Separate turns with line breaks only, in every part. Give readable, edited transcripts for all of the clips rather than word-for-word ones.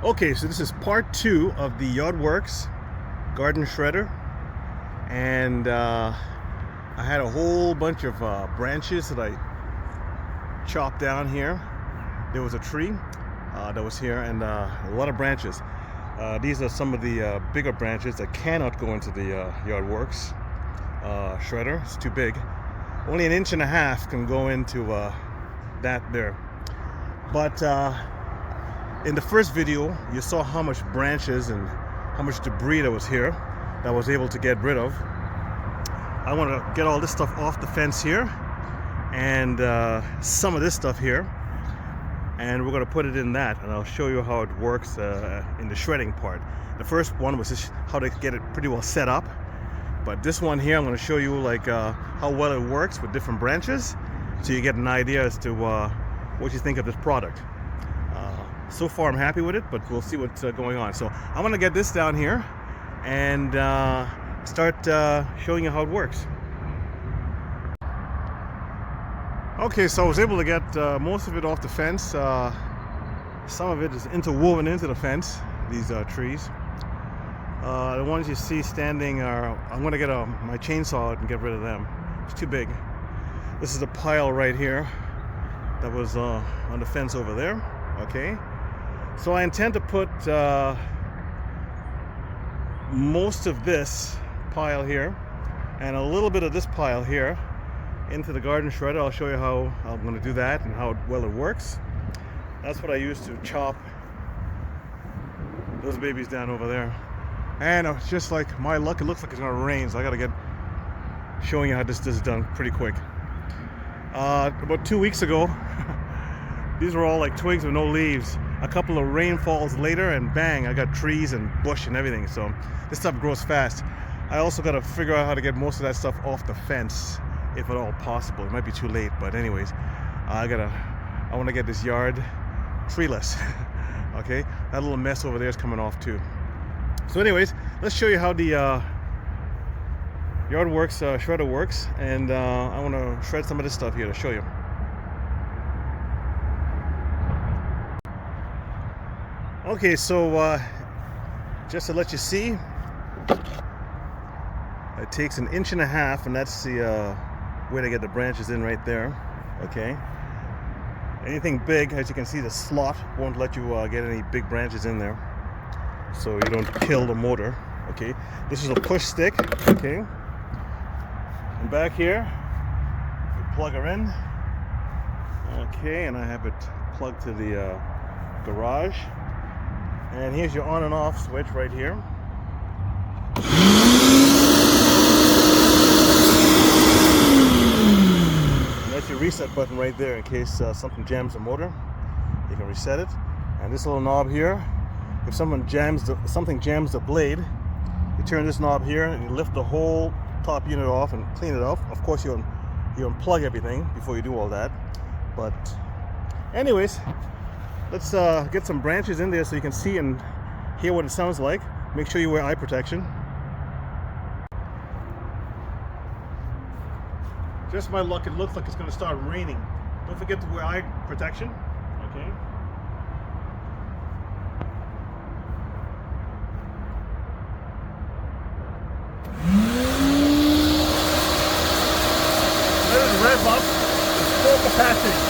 Okay, so this is part 2 of the Yardworks garden shredder, and I had a whole bunch of branches that I chopped down here. There was a tree that was here, and a lot of branches. These are some of the bigger branches that cannot go into the Yardworks shredder. It's too big. Only 1.5 inches can go into that there. But in the first video, you saw how much branches and how much debris that was here that I was able to get rid of. I want to get all this stuff off the fence here, and some of this stuff here, and we're going to put it in that, and I'll show you how it works in the shredding part. The first one was just how to get it pretty well set up, but this one here I'm going to show you like how well it works with different branches, so you get an idea as to what you think of this product. So far I'm happy with it, but we'll see what's going on. So I'm gonna get this down here and start showing you how it works. Okay, so I was able to get most of it off the fence. Some of it is interwoven into the fence, these trees. The ones you see standing are, I'm gonna get my chainsaw out and get rid of them. It's too big. This is a pile right here that was on the fence over there. Okay. So I intend to put most of this pile here and a little bit of this pile here into the garden shredder. I'll show you how I'm going to do that and how well it works. That's what I use to chop those babies down over there. And just like my luck, it looks like it's going to rain, so I got to get showing you how this is done pretty quick. About 2 weeks ago, these were all like twigs with no leaves. A couple of rainfalls later, and bang, I got trees and bush and everything. So this stuff grows fast. I also got to figure out how to get most of that stuff off the fence, if at all possible. It might be too late, but anyways, I want to get this yard treeless. Okay, that little mess over there is coming off too. So anyways, let's show you how the Yardworks shredder works, and I want to shred some of this stuff here to show you. Okay, so just to let you see, it takes 1.5 inches, and that's the way to get the branches in right there. Okay, anything big, as you can see, the slot won't let you get any big branches in there, so you don't kill the motor. Okay, this is a push stick. Okay, and back here you plug her in. Okay, and I have it plugged to the garage. And here's your on and off switch right here. And that's your reset button right there in case something jams the motor. You can reset it. And this little knob here, if something jams the blade, you turn this knob here and you lift the whole top unit off and clean it off. Of course, you unplug everything before you do all that. But anyways, let's get some branches in there so you can see and hear what it sounds like. Make sure you wear eye protection. Just my luck, it looks like it's going to start raining. Don't forget to wear eye protection. Okay. Let it rev up. It's full capacity.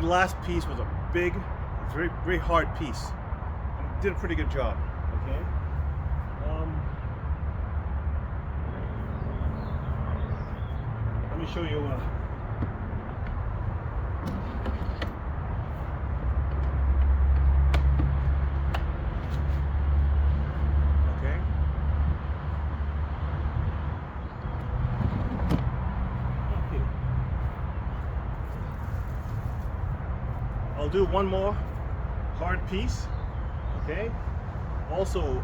that last piece was a big, very, very hard piece. And did a pretty good job. Okay. Let me show you. Okay. I'll do one more hard piece. Okay. Also,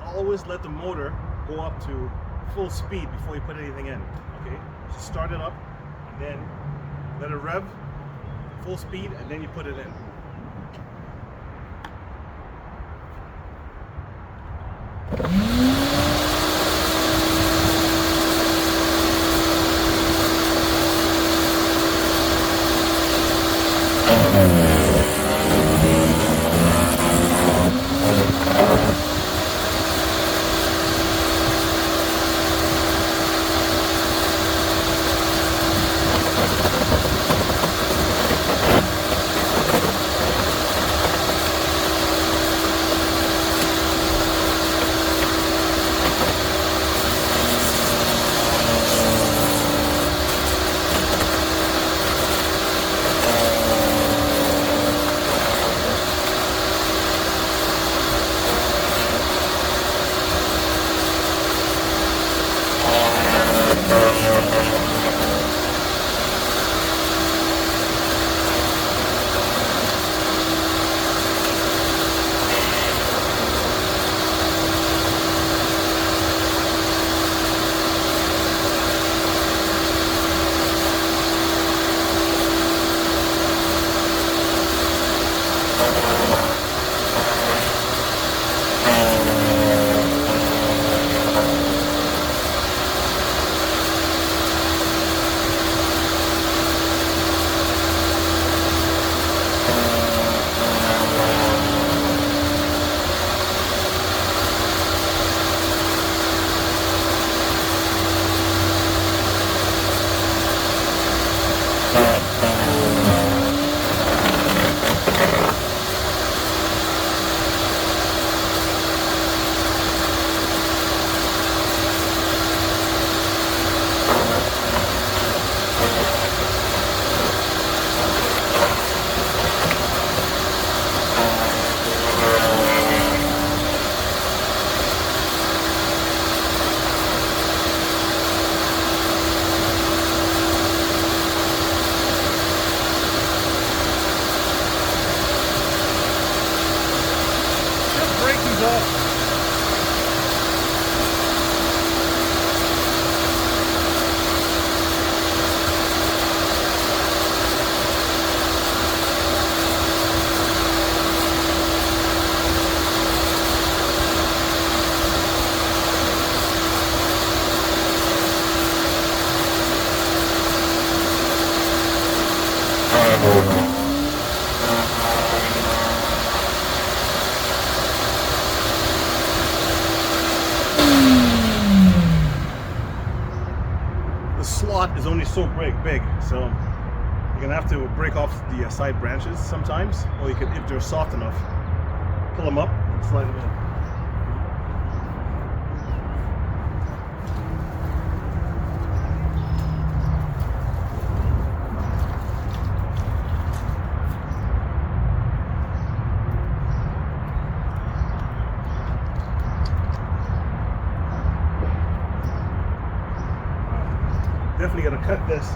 always let the motor go up to full speed before you put anything in. Okay. Just start it up, and then let it rev, full speed, and then you put it in. Slot is only so big, so you're gonna have to break off the side branches sometimes, or you can, if they're soft enough, pull them up and slide them in. Definitely gonna cut this.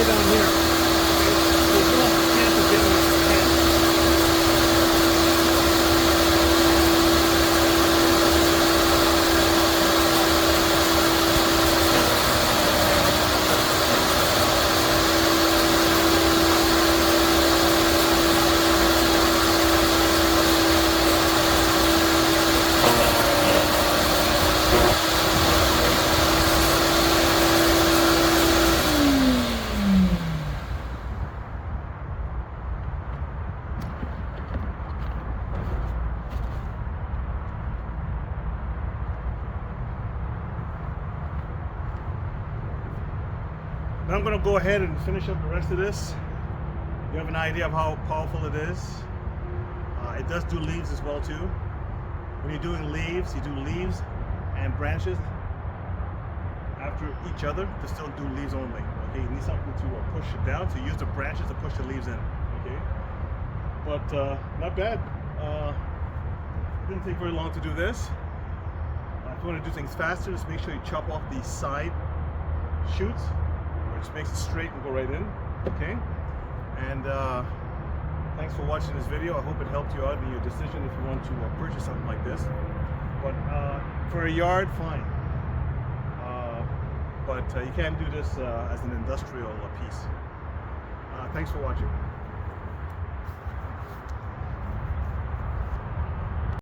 way down here. So you don't have a chance of getting it. Now I'm going to go ahead and finish up the rest of this. You have an idea of how powerful it is. It does do leaves as well too. When you're doing leaves, you do leaves and branches after each other to still do leaves only. Okay, you need something to push it down, so you use the branches to push the leaves in. Okay, but not bad. It didn't take very long to do this. If you want to do things faster, just make sure you chop off the side shoots, which makes it straight and go right in. Okay, and thanks for watching this video. I hope it helped you out in your decision if you want to purchase something like this. But for a yard, fine. But you can do this as an industrial piece. Thanks for watching.